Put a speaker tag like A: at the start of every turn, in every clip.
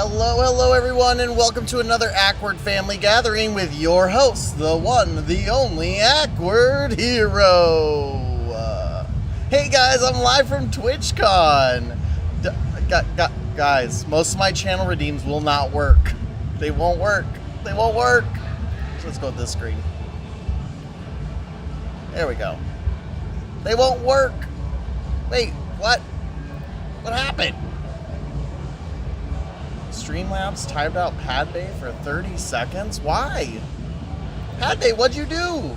A: Hello everyone, and welcome to another Awkward Family Gathering with your host, the one, the only Awkward Hero. Hey guys, I'm live from TwitchCon. Guys, most of my channel redeems will not work. They won't work. They won't work. So let's go with this screen. There we go. They won't work. Wait, what? What happened? Streamlabs timed out Pad Bay for 30 seconds? Why? Pad Bay, what'd you do?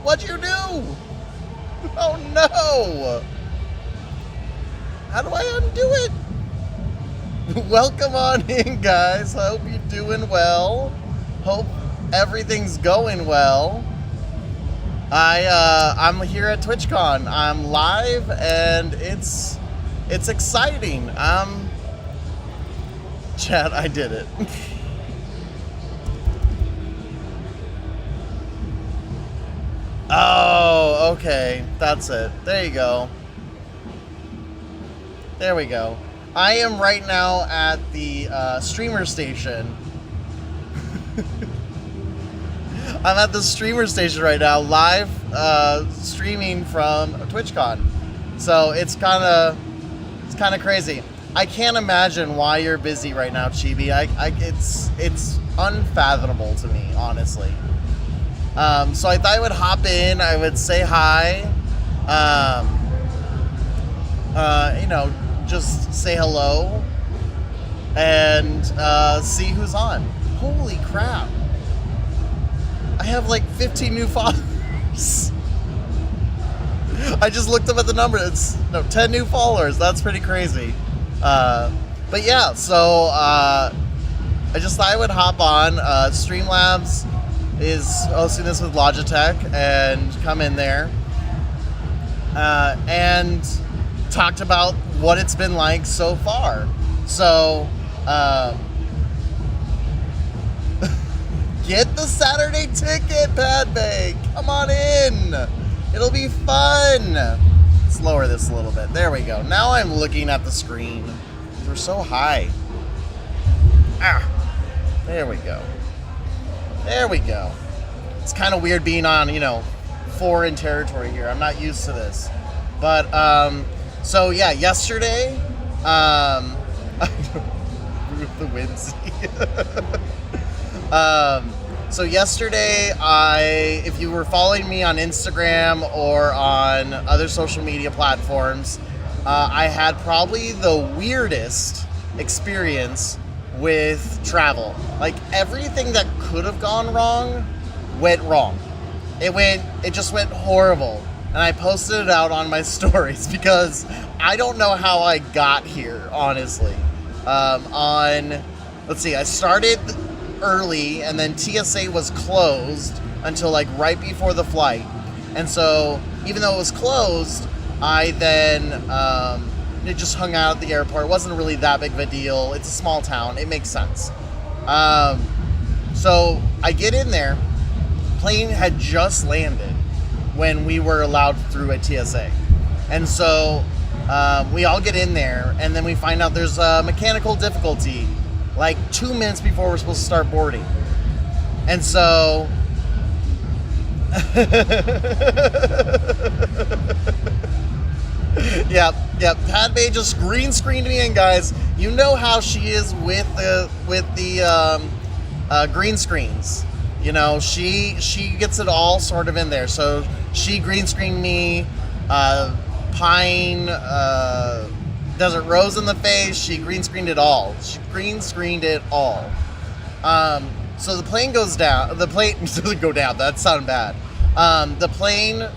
A: What'd you do? Oh no! How do I undo it? Welcome on in, guys. Hope you're doing well. Hope everything's going well. I'm here at TwitchCon. I'm live and it's exciting. Chat, I did it. Oh, okay. That's it. There you go. There we go. I am right now at the streamer station. I'm at the streamer station right now, live streaming from TwitchCon. So it's kind of crazy. I can't imagine why you're busy right now, Chibi. It's unfathomable to me, honestly. So I thought I would hop in. I would say hi. Just say hello and see who's on. Holy crap! I have like 15 new followers. I just looked up at the number. It's 10 new followers. That's pretty crazy. But yeah, so I just thought I would hop on. Streamlabs is hosting this with Logitech, and come in there and talked about what it's been like so far. So get the Saturday ticket, Pad Bay. Come on in. It'll be fun. Let's lower this a little bit. There we go. Now I'm looking at the screen. We're so high. There we go. There we go. It's kind of weird being on, foreign territory here. I'm not used to this. But, so yeah, yesterday, the whimsy. So yesterday, if you were following me on Instagram or on other social media platforms, I had probably the weirdest experience with travel. Like, everything that could have gone wrong went wrong. It just went horrible. And I posted it out on my stories because I don't know how I got here, honestly. Let's see, I started early, and then TSA was closed until like right before the flight. And so even though it was closed, I then it just hung out at the airport. It wasn't really that big of a deal. It's a small town. It makes sense. So I get in there. Plane had just landed when we were allowed through at TSA. And so we all get in there, and then we find out there's a mechanical difficulty like 2 minutes before we're supposed to start boarding. And so Yep. Pad Bay just green screened me in, guys. You know how she is with the green screens. She gets it all sort of in there. So she green screened me, Pine, Desert Rose in the face. She green screened it all. So the plane goes down. The plane doesn't go down. That sounded bad. The plane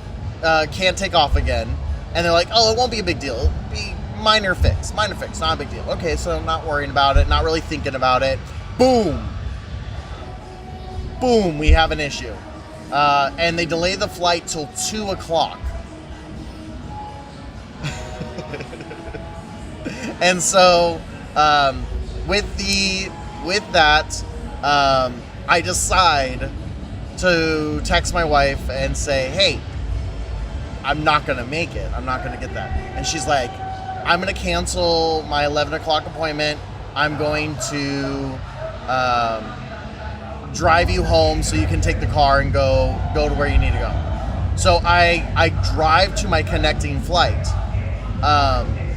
A: can't take off again. And they're like, oh, it won't be a big deal. It'll be minor fix, not a big deal. Okay, so I'm not worrying about it, not really thinking about it. Boom, we have an issue. And they delay the flight till 2 o'clock. And so, with that, I decide to text my wife and say, hey, I'm not going to make it. I'm not going to get that. And she's like, I'm going to cancel my 11 o'clock appointment. I'm going to drive you home so you can take the car and go to where you need to go. So I drive to my connecting flight.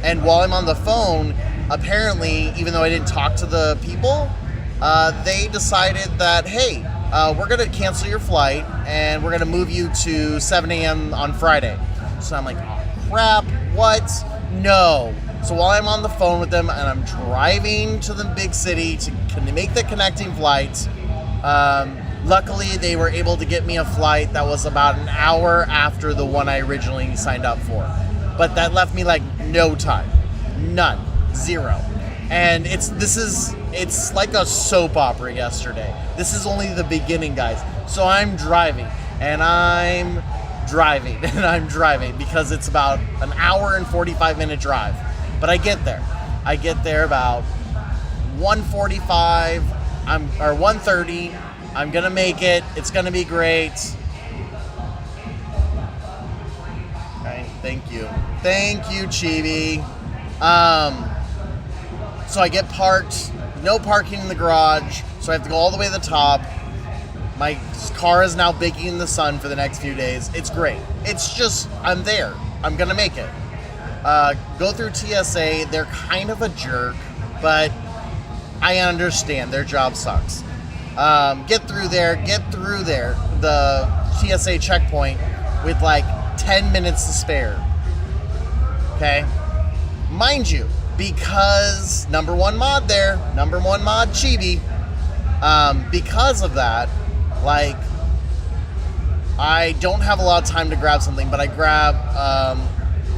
A: And while I'm on the phone, apparently, even though I didn't talk to the people, they decided that, hey, we're going to cancel your flight and we're going to move you to 7 a.m. on Friday. So I'm like, oh, crap, what? No. So while I'm on the phone with them and I'm driving to the big city to make the connecting flight, luckily they were able to get me a flight that was about an hour after the one I originally signed up for. But that left me like no time. None. Zero. And it's like a soap opera yesterday. This is only the beginning, guys. So I'm driving and I'm driving because it's about an hour and 45-minute drive. But I get there. I get there about 1:45 or 1:30. I'm gonna make it. It's gonna be great. Okay, thank you, Chibi. So I get parked. No parking in the garage, so I have to go all the way to the top. My car is now baking in the sun for the next few days. It's great. It's just, I'm there. I'm gonna make it. Go through TSA. They're kind of a jerk, but I understand. Their job sucks. Get through there. The TSA checkpoint with like 10 minutes to spare. Okay? Mind you, because number one mod Chibi, because of that, like, I don't have a lot of time to grab something, but I grab,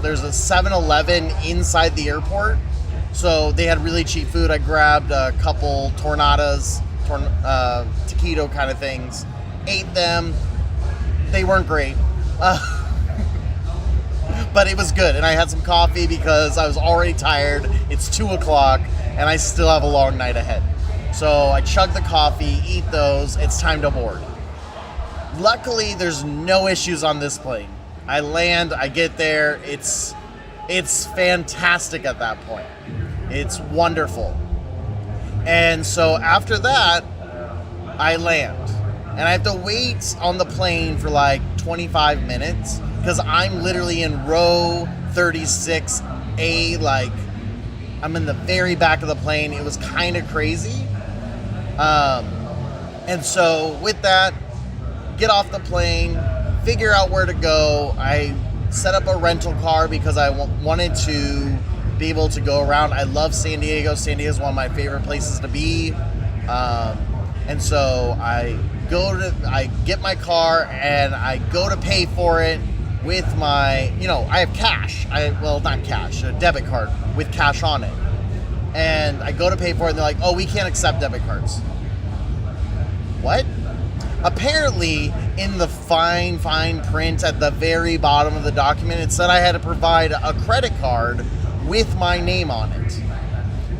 A: there's a 7-Eleven inside the airport, so they had really cheap food. I grabbed a couple tornadoes, taquito kind of things, ate them. They weren't great, but it was good, and I had some coffee because I was already tired. It's 2 o'clock, and I still have a long night ahead. So I chug the coffee, eat those, it's time to board. Luckily, there's no issues on this plane. I land, I get there, it's fantastic at that point. It's wonderful. And so after that, I land. And I have to wait on the plane for like 25 minutes because I'm literally in row 36A, like I'm in the very back of the plane. It was kind of crazy. And so with that, get off the plane, figure out where to go. I set up a rental car because I wanted to be able to go around. I love San Diego. San Diego is one of my favorite places to be. And so I get my car and I go to pay for it with my, I have cash. Not cash, a debit card with cash on it. And I go to pay for it and they're like, oh, we can't accept debit cards. What? Apparently, in the fine print at the very bottom of the document, it said I had to provide a credit card with my name on it.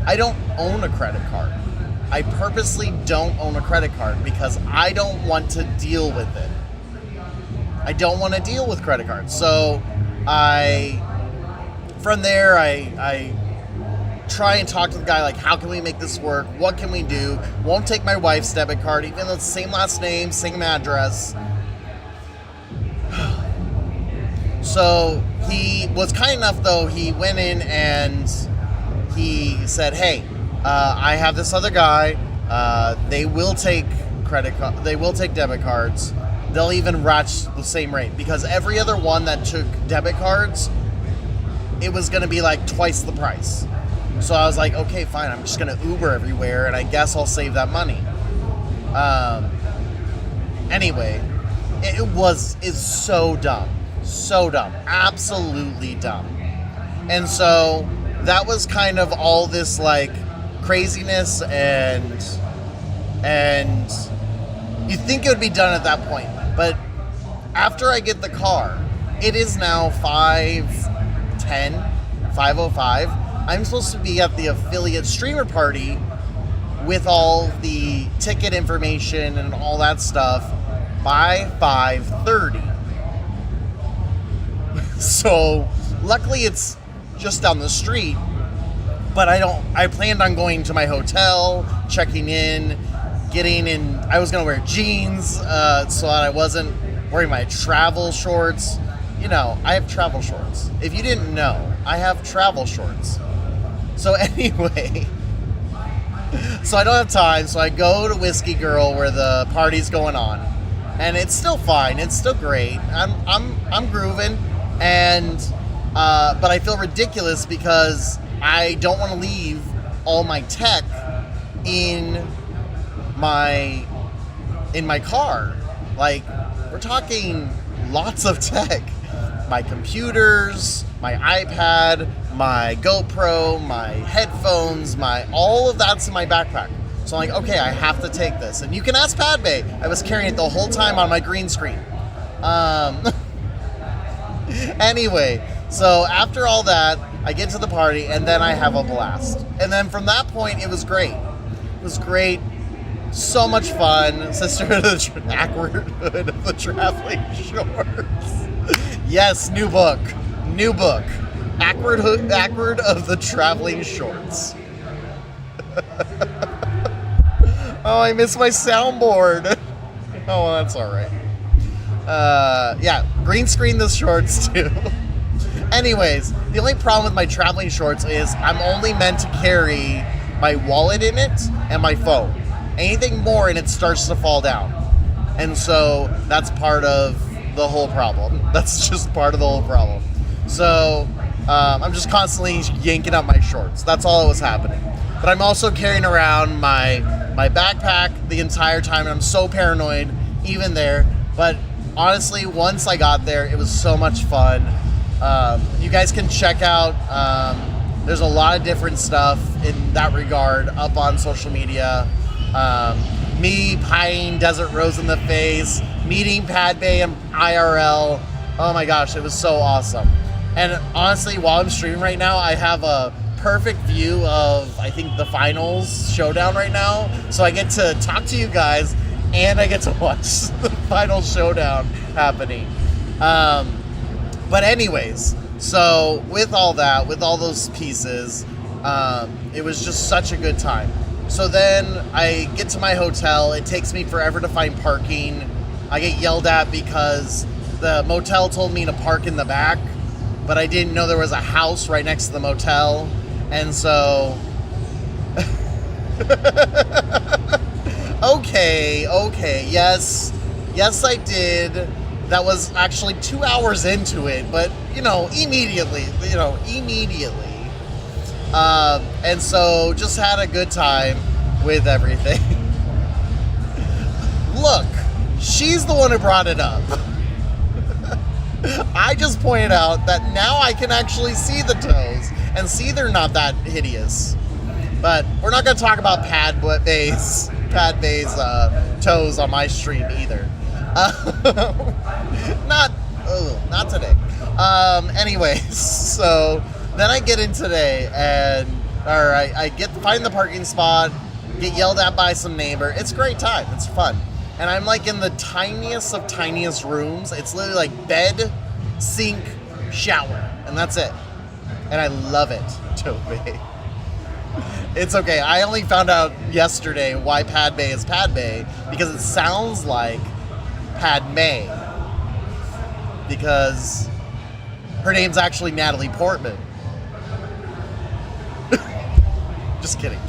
A: I don't own a credit card. I purposely don't own a credit card because I don't want to deal with it. I don't want to deal with credit cards. So from there, I try and talk to the guy, like, how can we make this work? What can we do? Won't take my wife's debit card, even though it's the same last name, same address. So he was kind enough, though, he went in and he said, hey, I have this other guy. They will take they will take debit cards. They'll even ratchet the same rate because every other one that took debit cards, it was going to be like twice the price. So I was like, okay, fine. I'm just going to Uber everywhere, and I guess I'll save that money. Anyway, it's so dumb. So dumb. Absolutely dumb. And so that was kind of all this, like, craziness, and you think it would be done at that point. But after I get the car, it is now 5:05. I'm supposed to be at the affiliate streamer party with all the ticket information and all that stuff by 5:30. So luckily it's just down the street. But I planned on going to my hotel, checking in, getting in. I was going to wear jeans so that I wasn't wearing my travel shorts. You know, I have travel shorts. If you didn't know, I have travel shorts. So anyway, so I don't have time. So I go to Whiskey Girl where the party's going on, and it's still fine. It's still great. I'm grooving, and but I feel ridiculous because I don't want to leave all my tech in my car. Like, we're talking lots of tech. My computers, my iPad, my GoPro, my headphones, all of that's in my backpack. So I'm like, okay, I have to take this. And you can ask Padme. I was carrying it the whole time on my green screen. Anyway, so after all that, I get to the party, and then I have a blast. And then from that point, it was great. It was great. So much fun. Sisterhood of the Awkwardhood of the Traveling Shorts. Yes, new book. Awkward of the Traveling Shorts. Oh, I miss my soundboard. Oh, well, that's all right. Yeah, green screen the shorts too. Anyways, the only problem with my traveling shorts is I'm only meant to carry my wallet in it and my phone. Anything more and it starts to fall down. And so that's part of the whole problem. That's just part of the whole problem. So I'm just constantly yanking up my shorts. That's all that was happening. But I'm also carrying around my backpack the entire time, and I'm so paranoid even there. But honestly, once I got there, it was so much fun. You guys can check out, there's a lot of different stuff in that regard up on social media. Me pieing Desert Rose in the face, meeting Padme and IRL. Oh my gosh, it was so awesome. And honestly, while I'm streaming right now, I have a perfect view of, I think, the finals showdown right now. So I get to talk to you guys, and I get to watch the final showdown happening. But anyways, so with all that, with all those pieces, it was just such a good time. So then I get to my hotel. It takes me forever to find parking. I get yelled at because the motel told me to park in the back, but I didn't know there was a house right next to the motel. And so, okay, yes, I did. That was actually 2 hours into it, but, immediately. And so just had a good time with everything. Look, she's the one who brought it up. I just pointed out that now I can actually see the toes and see they're not that hideous. But we're not going to talk about Padme's toes on my stream either. Not today. Anyways, so then I get in today, and I find the parking spot, get yelled at by some neighbor. It's a great time. It's fun. And I'm like in the tiniest of tiniest rooms. It's literally like bed, sink, shower, and that's it. And I love it, Toby. It's okay. I only found out yesterday why Padme is Padme, because it sounds like Padme, because her name's actually Natalie Portman. Just kidding.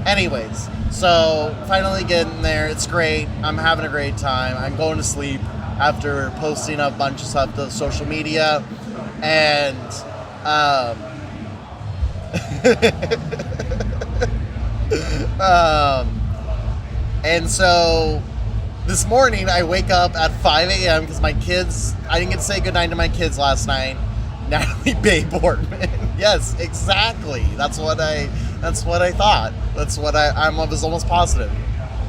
A: Anyways, so finally getting there. It's great. I'm having a great time. I'm going to sleep after posting a bunch of stuff to social media. And and so this morning I wake up at 5 a.m. because my kids, I didn't get to say goodnight to my kids last night. Natalie Bay Portman. Yes, exactly. That's what I thought. That's what I was almost positive.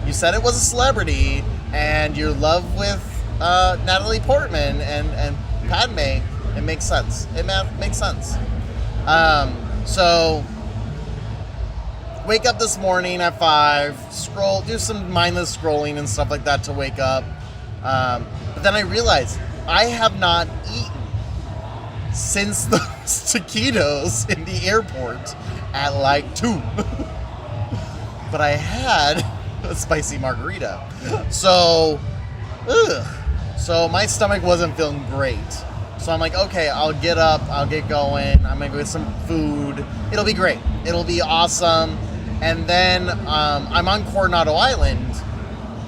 A: You said it was a celebrity, and your love with Natalie Portman and Padme. It makes sense. It makes sense. So wake up this morning at 5, do some mindless scrolling and stuff like that to wake up. But then I realized I have not eaten since those taquitos in the airport at like 2. But I had a spicy margarita. So, so my stomach wasn't feeling great. So I'm like, okay, I'll get up, I'll get going, I'm gonna go get some food. It'll be great. It'll be awesome. And then I'm on Coronado Island,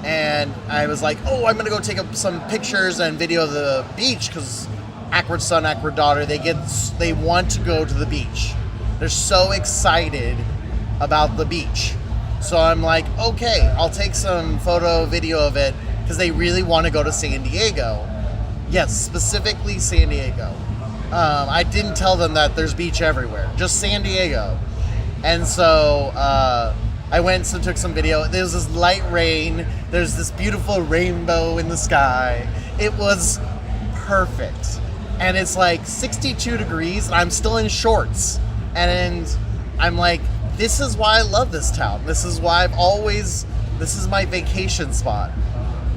A: and I was like, oh, I'm gonna go take up some pictures and video of the beach, because awkward son, awkward daughter, they want to go to the beach. They're so excited about the beach. So I'm like, okay, I'll take some photo, video of it, because they really want to go to San Diego. Yes, specifically San Diego. I didn't tell them that there's beach everywhere, just San Diego. And so I went and took some video. There was this light rain. There's this beautiful rainbow in the sky. It was perfect. And it's like 62 degrees, and I'm still in shorts. And I'm like, this is why I love this town. This is why this is my vacation spot.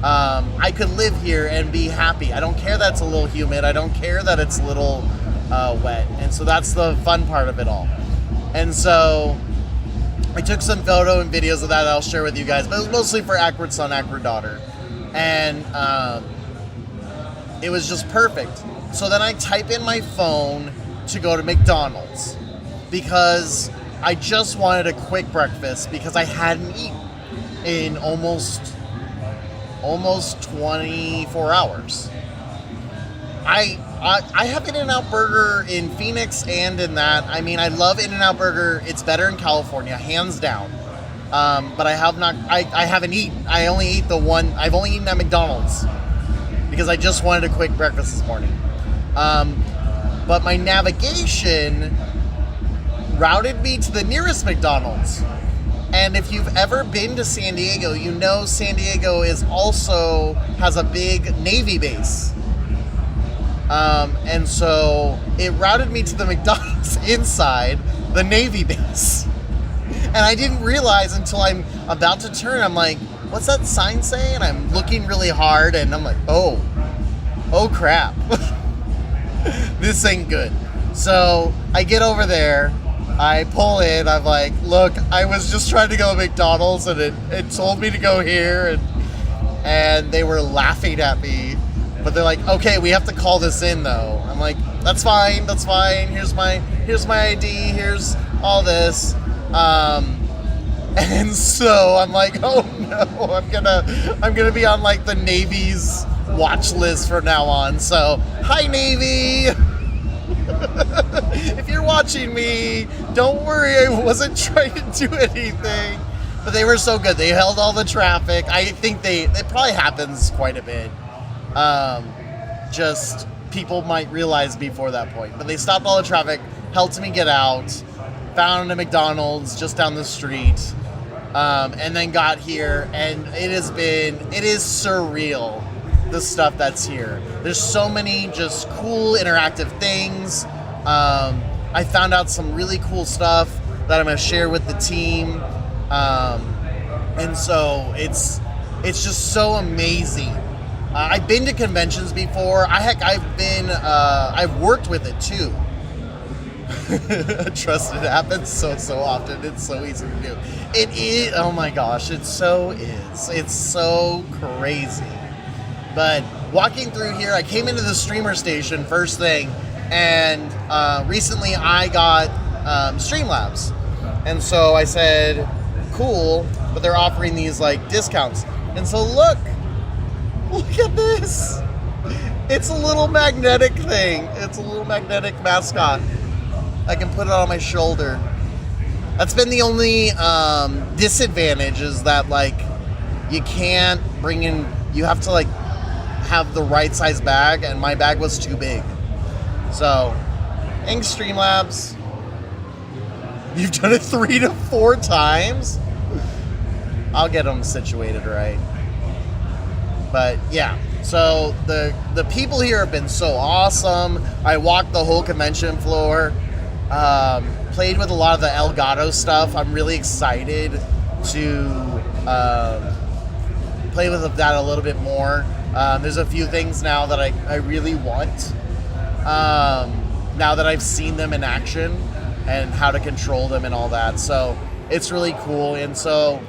A: I could live here and be happy. I don't care that it's a little humid. I don't care that it's a little wet. And so that's the fun part of it all. And so I took some photo and videos of that I'll share with you guys, but it was mostly for awkward son, awkward daughter. And it was just perfect. So then I type in my phone to go to McDonald's because I just wanted a quick breakfast because I hadn't eaten in almost 24 hours. I have In-N-Out Burger in Phoenix and in that. I mean, I love In-N-Out Burger. It's better in California, hands down. But I haven't eaten. I only eat the one. I've only eaten at McDonald's because I just wanted a quick breakfast this morning. But my navigation routed me to the nearest McDonald's. And if you've ever been to San Diego, you know San Diego has a big Navy base. And so it routed me to the McDonald's inside the Navy base. And I didn't realize until I'm about to turn, I'm like, what's that sign say? And I'm looking really hard and I'm like, oh crap. This ain't good. So I get over there, I pull in, I'm like, look, I was just trying to go to McDonald's and it told me to go here, and they were laughing at me. But they're like, okay, we have to call this in though. I'm like, that's fine. Here's my ID, here's all this. And so I'm like, oh no, I'm gonna be on like the Navy's watch list from now on. So hi Navy. If you're watching me, don't worry, I wasn't trying to do anything. But they were so good. They held all the traffic. I think it probably happens quite a bit. Just people might realize before that point. But they stopped all the traffic, helped me get out, found a McDonald's just down the street, and then got here. And it is surreal, the stuff that's here. There's so many just cool interactive things. I found out some really cool stuff that I'm going to share with the team. And so it's just so amazing. I've been to conventions before. I've worked with it too. Trust it happens so often. It's so easy to do. It is, oh my gosh, it so is. It's so crazy. But walking through here, I came into the streamer station first thing, and recently I got Streamlabs. And so I said, cool, but they're offering these like discounts. And so look at this. It's a little magnetic thing. It's a little magnetic mascot. I can put it on my shoulder. That's been the only disadvantage, is that like you can't bring in, you have to like have the right size bag, and my bag was too big. So, thanks Streamlabs. You've done it 3 to 4 times? I'll get them situated right. But yeah, so the people here have been so awesome. I walked the whole convention floor, played with a lot of the Elgato stuff. I'm really excited to play with that a little bit more. There's a few things now that I really want. now that I've seen them in action and how to control them and all that. So it's really cool. And so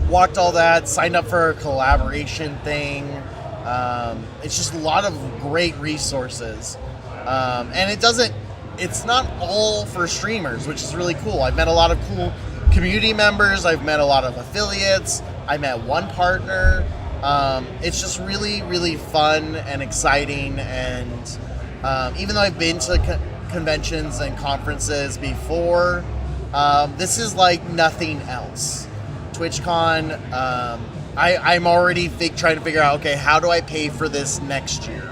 A: walked all that, signed up for a collaboration thing. It's just a lot of great resources. And it's not all for streamers, which is really cool. I've met a lot of cool community members. I've met a lot of affiliates. I met one partner. It's just really, really fun and exciting. And even though I've been to conventions and conferences before, this is like nothing else. TwitchCon, I'm already trying to figure out, okay, how do I pay for this next year?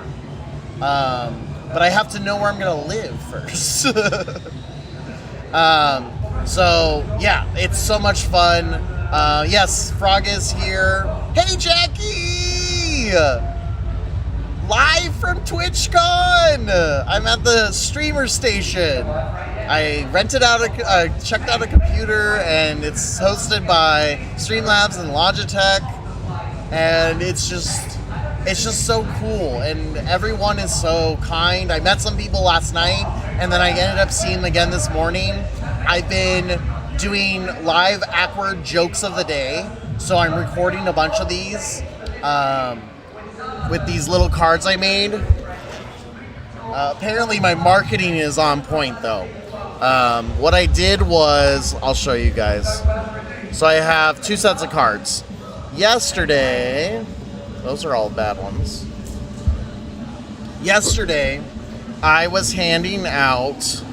A: But I have to know where I'm going to live first. So, yeah, it's so much fun. Yes, Frog is here. Hey, Jackie! Live from TwitchCon! I'm at the streamer station. I checked out a computer, and it's hosted by Streamlabs and Logitech, and it's just so cool, and everyone is so kind. I met some people last night, and then I ended up seeing them again this morning. I've been doing live awkward jokes of the day, so I'm recording a bunch of these with these little cards I made. Apparently my marketing is on point, though. What I did was, I'll show you guys. So I have 2 sets of cards. Yesterday, those are all bad ones. Yesterday, I was handing out,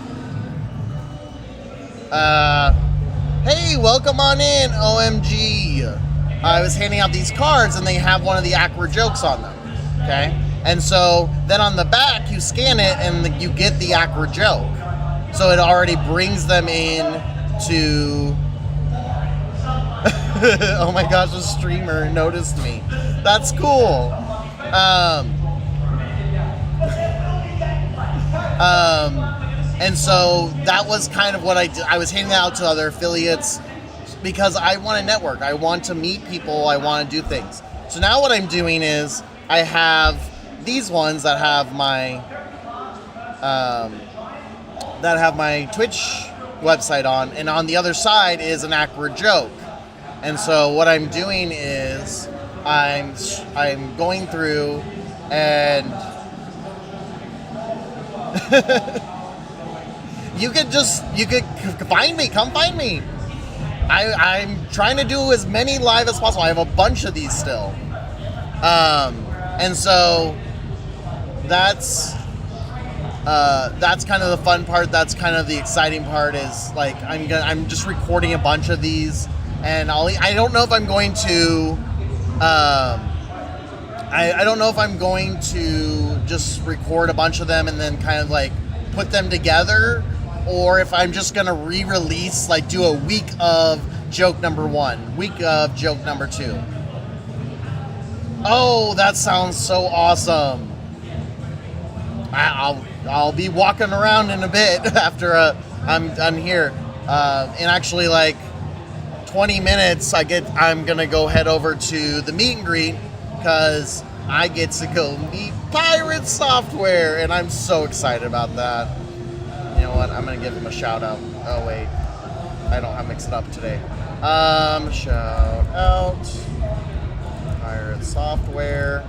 A: hey, welcome on in, OMG. I was handing out these cards, and they have one of the awkward jokes on them, okay? And so then on the back, you scan it, and you get the awkward joke. So it already brings them in to... Oh my gosh, a streamer noticed me. That's cool. And so that was kind of what I did. I was handing out to other affiliates because I want to network. I want to meet people. I want to do things. So now what I'm doing is I have these ones that have my Twitch website on, and on the other side is an awkward joke. And so what I'm doing is I'm going through and you could find me, come find me. I'm trying to do as many live as possible. I have a bunch of these still. And so that's kind of the fun part. That's kind of the exciting part, is like I'm just recording a bunch of these, and I don't know if I'm going to I don't know if I'm going to just record a bunch of them and then kind of like put them together, or if I'm just gonna re-release, like do a week of joke number 1, week of joke number 2. Oh, that sounds so awesome. I'll be walking around in a bit after I'm here. In actually like 20 minutes, I'm gonna go head over to the meet and greet because I get to go meet Pirate Software, and I'm so excited about that. You know what? I'm gonna give them a shout out. Oh wait, I don't have mixed it up today. Shout out Pirate Software.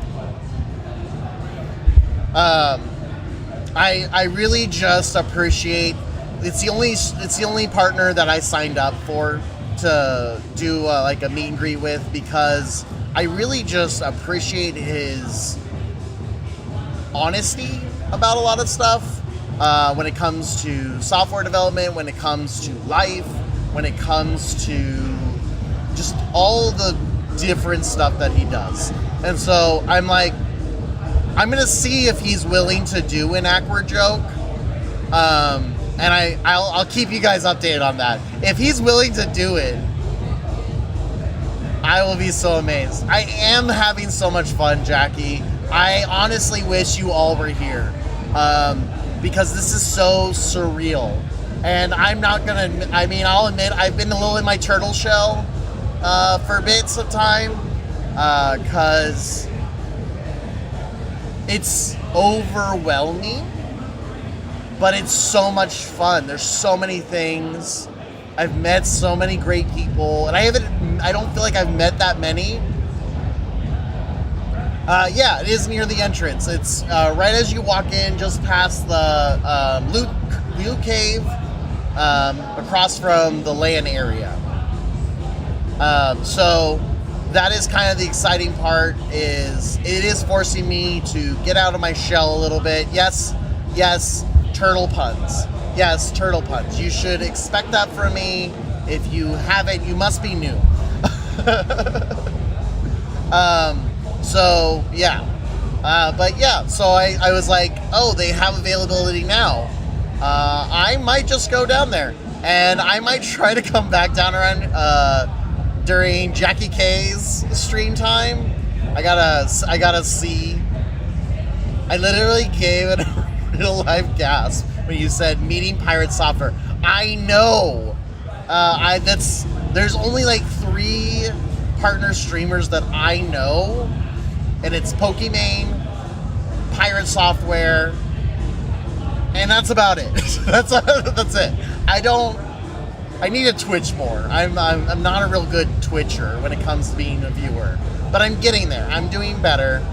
A: I really just appreciate. It's the only partner that I signed up for to do like a meet and greet with, because I really just appreciate his honesty about a lot of stuff when it comes to software development, when it comes to life, when it comes to just all the different stuff that he does. And so I'm like, I'm gonna see if he's willing to do an awkward joke, and I'll keep you guys updated on that. If he's willing to do it, I will be so amazed. I am having so much fun, Jackie. I honestly wish you all were here, because this is so surreal. And I'm not gonna, I'll admit, I've been a little in my turtle shell for bits of time, because it's overwhelming but it's so much fun. There's so many things. I've met so many great people, and I don't feel like I've met that many. Yeah, it is near the entrance. It's right as you walk in, just past the Loot Cave, across from the LAN area. So that is kind of the exciting part. It is forcing me to get out of my shell a little bit. Yes, turtle puns. Yes, turtle puns. You should expect that from me. If you haven't, you must be new. So yeah, but yeah, so I was like, oh, they have availability now. I might just go down there, and I might try to come back down around during Jackie K's stream time. I gotta see. I literally gave it a real life gasp when you said meeting pirate software. I know. There's only like 3 partner streamers that I know, and it's Pokimane, Pirate Software, and that's about it. that's it. I need to Twitch more. I'm not a real good Twitcher when it comes to being a viewer, but I'm getting there. I'm doing better.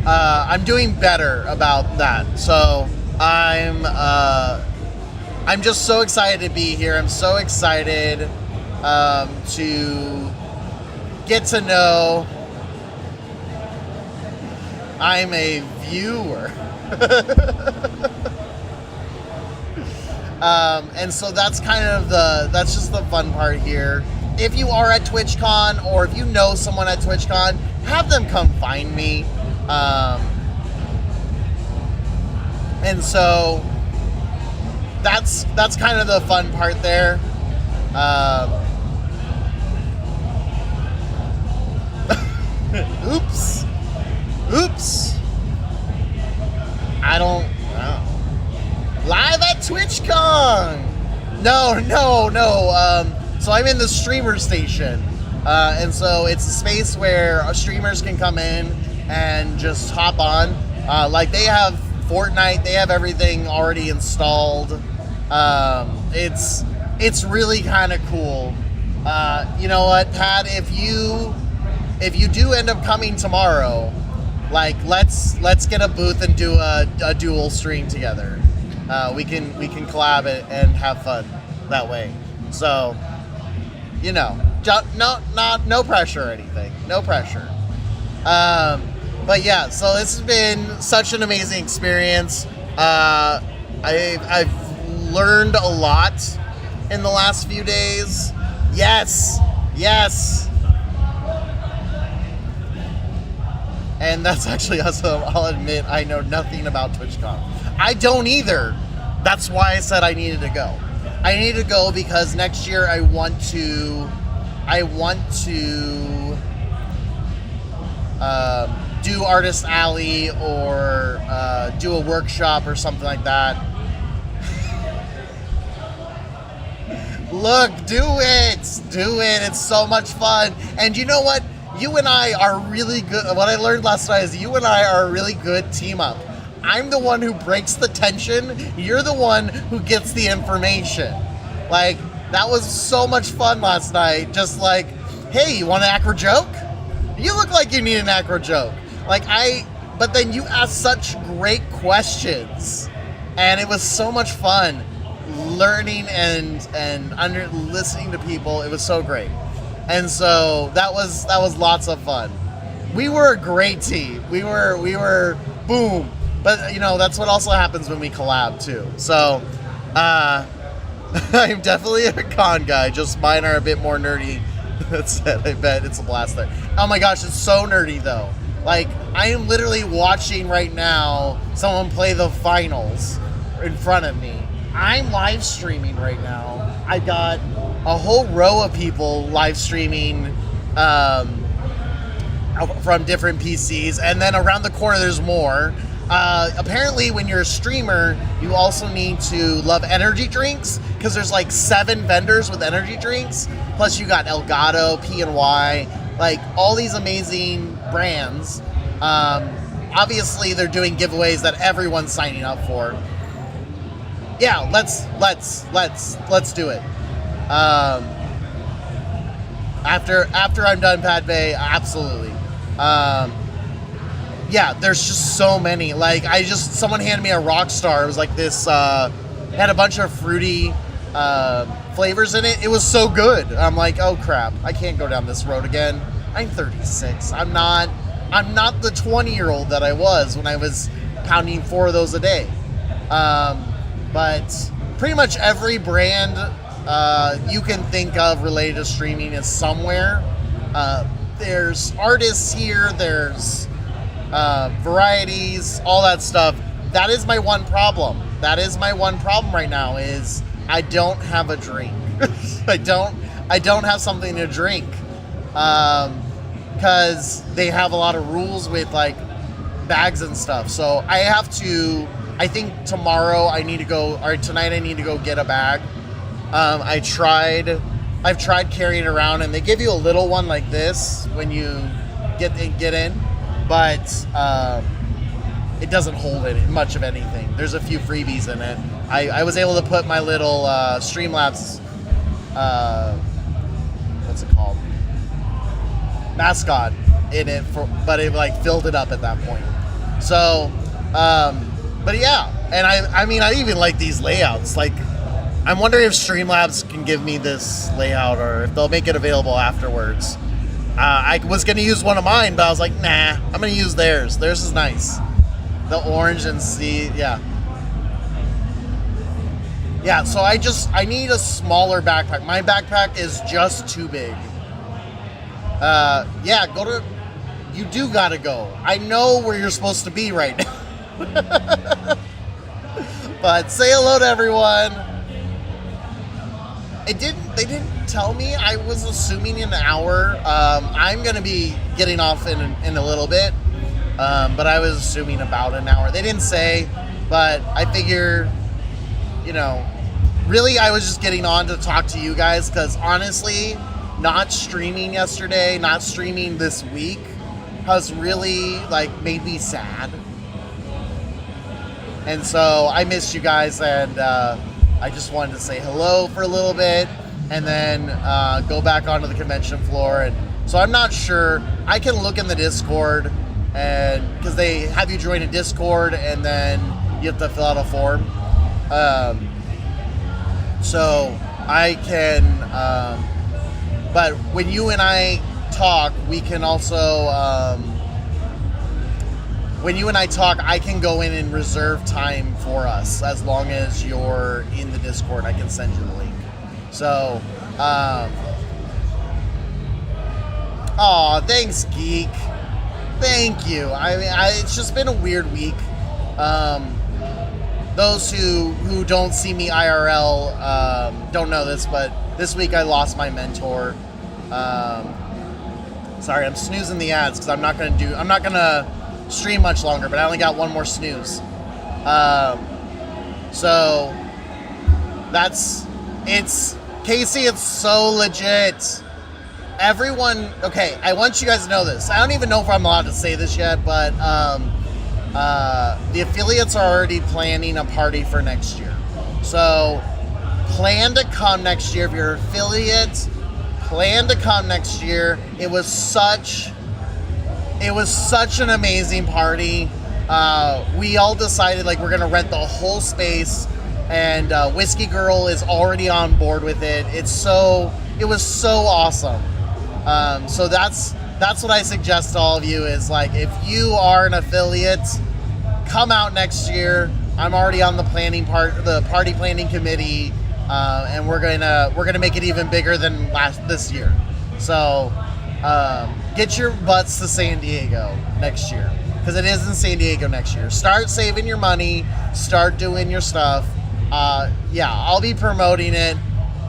A: I'm doing better about that. So I'm just so excited to be here. I'm so excited to get to know. I'm a viewer. And so that's that's just the fun part here. If you are at TwitchCon, or if you know someone at TwitchCon, have them come find me. And so that's kind of the fun part there. Oops. I don't know. Live at TwitchCon. No. So I'm in the streamer station, and so it's a space where streamers can come in and just hop on. Like they have Fortnite, they have everything already installed. It's really kind of cool. You know what, Pat? If you do end up coming tomorrow, like let's get a booth and do a dual stream together. We can collab it and have fun that way. So, you know, no pressure or anything. No pressure. But yeah, so this has been such an amazing experience. I've learned a lot in the last few days. Yes. And that's actually also, I'll admit, I know nothing about TwitchCon. I don't either. That's why I said I needed to go. I needed to go because next year I want to do Artist Alley or do a workshop or something like that. Look, do it. It's so much fun. And you know what? You and I are really good. What I learned last night is you and I are a really good team up. I'm the one who breaks the tension. You're the one who gets the information. Like, that was so much fun last night. Just like, hey, you want an acro joke? You look like you need an acro joke. But then you asked such great questions. And it was so much fun learning and listening to people. It was so great. And so that was lots of fun. We were a great team. We were boom. But you know, that's what also happens when we collab too. So I'm definitely a con guy, just mine are a bit more nerdy. That's it. I bet it's a blast there. Oh my gosh, it's so nerdy though. Like, I am literally watching right now someone play the finals in front of me. I'm live streaming right now. I got a whole row of people live streaming from different PCs, and then around the corner there's more. Apparently when you're a streamer, you also need to love energy drinks, because there's like 7 vendors with energy drinks, plus you got Elgato, P&Y, like all these amazing brands. obviously they're doing giveaways that everyone's signing up for. Yeah, let's do it. After I'm done Pad Bay, absolutely. Yeah, there's just so many. Like, someone handed me a Rockstar. It was like this, had a bunch of fruity flavors in it. It was so good. I'm like, oh crap, I can't go down this road again. I'm 36. I'm not the 20-year-old that I was when I was pounding 4 of those a day. But pretty much every brand you can think of related to streaming is somewhere. There's artists here, there's varieties, all that stuff. That is my one problem. That is my one problem right now is I don't have a drink. I don't have something to drink. Because they have a lot of rules with like bags and stuff. So I think tonight I need to go get a bag. I've tried carrying it around, and they give you a little one like this when you get in, but it doesn't hold much of anything. There's a few freebies in it. I was able to put my little Streamlabs, what's it called? Mascot in it, but it like filled it up at that point. So, but yeah, and I mean, I even like these layouts. Like, I'm wondering if Streamlabs can give me this layout or if they'll make it available afterwards. I was going to use one of mine, but I was like, nah, I'm going to use theirs. Theirs is nice. The orange and yeah. Yeah, so I need a smaller backpack. My backpack is just too big. Yeah, you do gotta go. I know where you're supposed to be right now. But say hello to everyone. They didn't tell me. I was assuming an hour. I'm gonna be getting off in a little bit. But I was assuming about an hour. They didn't say, but I figure, really I was just getting on to talk to you guys because honestly, not streaming yesterday, not streaming this week has really made me sad. And so I missed you guys, and I just wanted to say hello for a little bit and then go back onto the convention floor. And so I'm not sure. I can look in the Discord, and because they have you join a Discord and then you have to fill out a form. So I can, but when you and I talk, we can also, when you and I talk, I can go in and reserve time for us as long as you're in the Discord. I can send you the link. So, thanks, Geek. Thank you. I mean, it's just been a weird week. Those who don't see me IRL don't know this, but this week I lost my mentor. Sorry, I'm snoozing the ads because I'm not gonna stream much longer, but I only got one more snooze. So it's Casey. It's so legit. Everyone, okay, I want you guys to know this. I don't even know if I'm allowed to say this yet, but the affiliates are already planning a party for next year. So plan to come next year. If you're an affiliate, plan to come next year. It was such an amazing party. We all decided we're gonna rent the whole space, and Whiskey Girl is already on board with it. It was so awesome. So that's what I suggest to all of you is if you are an affiliate, come out next year. I'm already on the party planning committee, and we're gonna make it even bigger than this year. So get your butts to San Diego next year, because it is in San Diego next year. Start saving your money. Start doing your stuff. Yeah, I'll be promoting it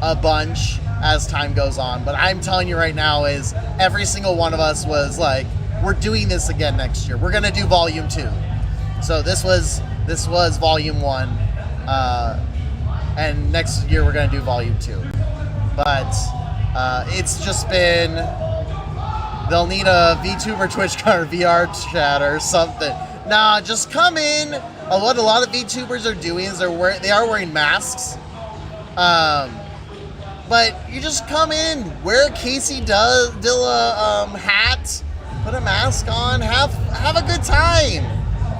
A: a bunch as time goes on, but I'm telling you right now is every single one of us was we're doing this again next year. We're gonna do volume 2. So this was volume 1, and next year we're gonna do volume 2. But it's just been, they'll need a VTuber TwitchCon or VR chat or something. Nah, just come in. What a lot of VTubers are doing is they are wearing masks. But you just come in, wear a Casey Dilla hat, put a mask on, have a good time.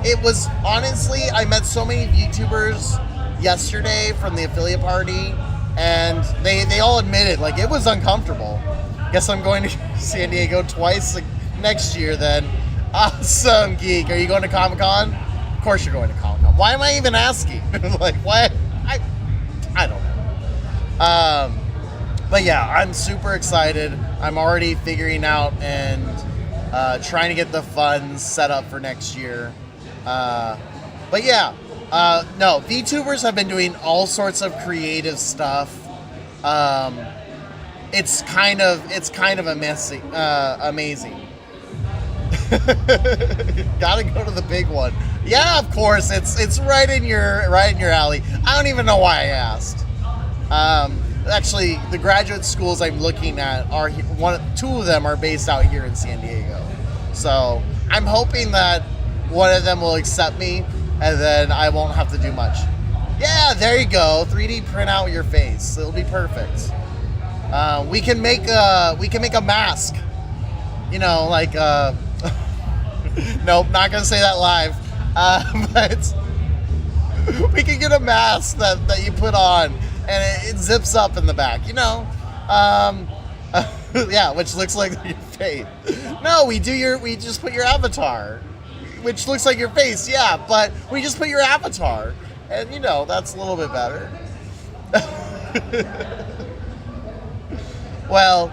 A: It was, honestly, I met so many VTubers yesterday from the affiliate party, and they all admitted, like, it was uncomfortable. Guess I'm going to San Diego twice next year then. Awesome, Geek. Are you going to Comic-Con? Of course you're going to Comic-Con. Why am I even asking? Like, what? I don't know. But yeah, I'm super excited. I'm already figuring out and trying to get the funds set up for next year. But yeah, no, VTubers have been doing all sorts of creative stuff. It's kind of amazing. Gotta go to the big one. Yeah, of course, it's right in your alley. I don't even know why I asked. Actually, the graduate schools I'm looking at are two of them are based out here in San Diego. So I'm hoping that one of them will accept me, and then I won't have to do much. Yeah, there you go. 3D print out your face. It'll be perfect. We can make a mask. You know, like nope, not gonna say that live. But we can get a mask that you put on, and it zips up in the back. You know, yeah, which looks like your face. No, we just put your avatar, which looks like your face. Yeah, but we just put your avatar, and you know that's a little bit better. Well,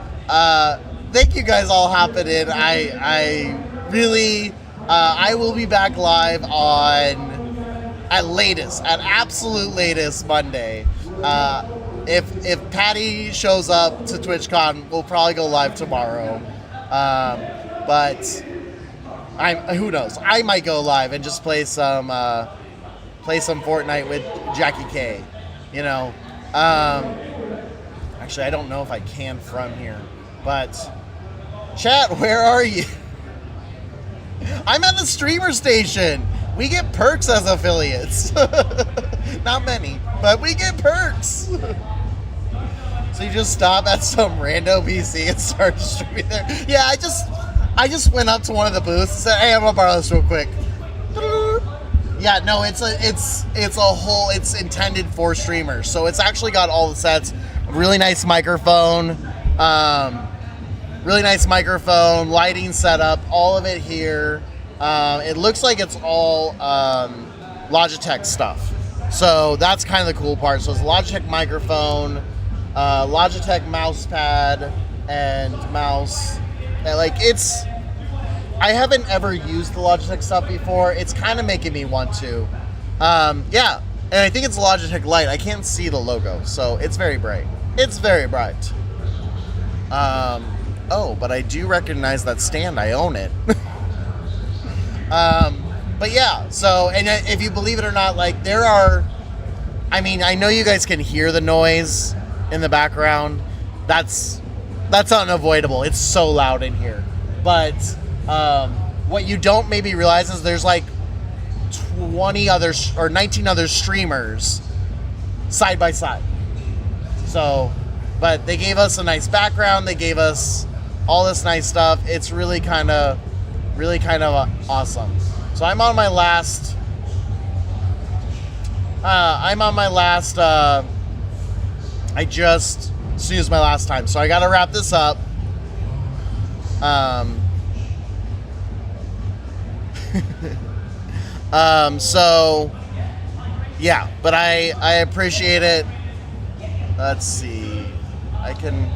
A: thank you guys all hopping in. I really, I will be back live at absolute latest Monday. If Patty shows up to TwitchCon, we'll probably go live tomorrow. But who knows? I might go live and just play some Fortnite with Jackie K. You know. Actually, I don't know if I can from here, but chat, where are you? I'm at the streamer station. We get perks as affiliates. Not many, but we get perks. So you just stop at some rando PC and start streaming there. Yeah, I just went up to one of the booths and said, "Hey, I'm gonna borrow this real quick." Yeah, no, it's intended for streamers. So it's actually got all the sets. Really nice microphone, lighting setup, all of it here. It looks like it's all Logitech stuff. So that's kind of the cool part. So it's a Logitech microphone, Logitech mouse pad and mouse. I haven't ever used the Logitech stuff before. It's kind of making me want to. Yeah, and I think it's Logitech Lite. I can't see the logo, so it's very bright. It's very bright. Oh, but I do recognize that stand. I own it. But yeah, so, and if you believe it or not, like, I know you guys can hear the noise in the background. That's unavoidable. It's so loud in here. But what you don't maybe realize is there's like 20 other or 19 other streamers side by side. So, but they gave us a nice background. They gave us all this nice stuff. It's really kind of awesome. So I'm on my last. I just snoozed my last time, so I got to wrap this up. So yeah, but I appreciate it. Let's see. I can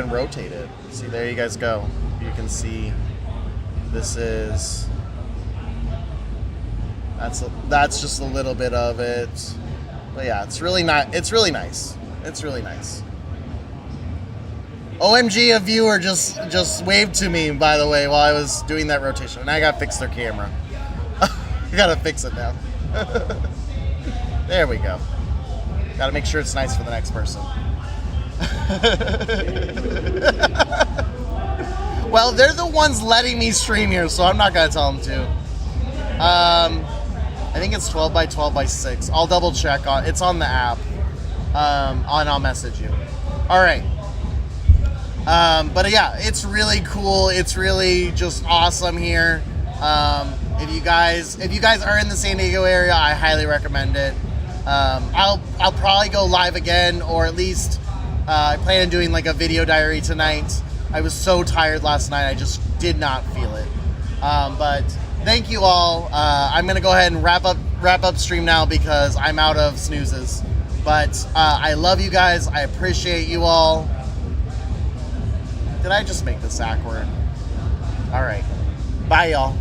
A: rotate it. See, there you guys go. You can see this is that's just a little bit of it. But yeah, it's really nice. It's really nice. OMG, a viewer just waved to me, by the way, while I was doing that rotation. And I gotta fix their camera. I gotta fix it now. There we go. Gotta make sure it's nice for the next person. Well, they're the ones letting me stream here, so I'm not gonna tell them to. I think it's 12 by 12 by 6. I'll double check. It's on the app. And I'll message you. All right. But yeah, it's really cool. It's really just awesome here. If you guys are in the San Diego area, I highly recommend it. I'll probably go live again, or at least I plan on doing like a video diary tonight. I was so tired last night, I just did not feel it. But thank you all. I'm gonna go ahead and wrap up stream now because I'm out of snoozes. But I love you guys. I appreciate you all. Did I just make this awkward? All right. Bye, y'all.